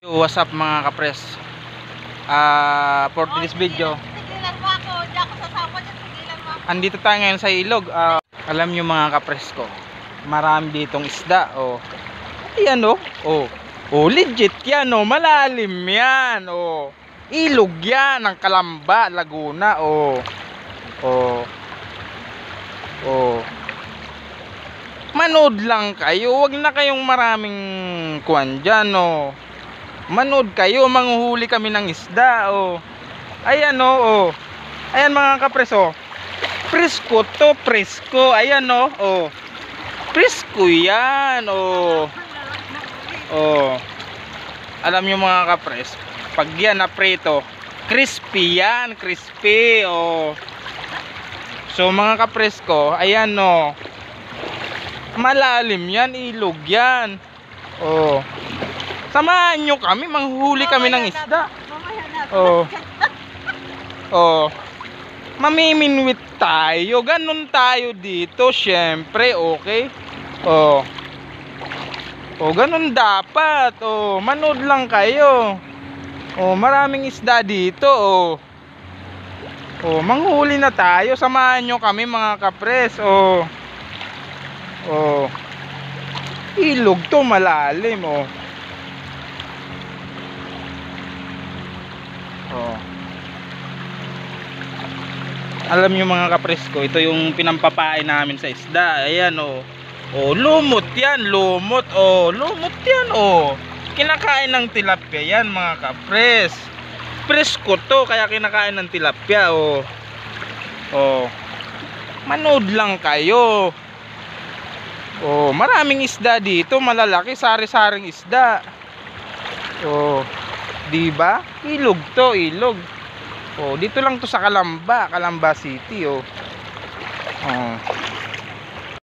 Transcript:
What's up mga kapres? For this video, Tigilan mo ako, di ako sasama dyan, tigilan mo ako. andito tayo ngayon sa ilog. Alam nyo mga kapres ko, marami ditong isda. Ayan legit yan malalim yan. Ilog yan ng Calamba, Laguna. Manood lang kayo, wag na kayong maraming kuwan dyan. Manood kayo, manghuhuli kami ng isda. Ayan ayan mga kapres. Presko to, presko. Ayan presko yan. Alam nyo mga kapres, pag yan na preto, crispy yan, crispy. So mga kapres ko, ayan malalim yan, ilog yan. Samahan nyo kami, manghuli kami ng isda. Mamiminwit tayo, ganun tayo dito, syempre, okay? Ganun dapat. Manood lang kayo. Maraming isda dito. Manghuli na tayo, samahan nyo kami mga kapres. Ilog to, malalim. Alam nyo mga kapres ko, ito yung pinampapain namin sa isda. Ayan lumot yan, lumot. Lumot yan. Kinakain ng tilapia yan mga kapres. Presko to, kaya kinakain ng tilapia. Manood lang kayo. Maraming isda dito, malalaki, sari-saring isda. Diba? Ilog to, ilog. Dito lang to sa Calamba, Calamba City.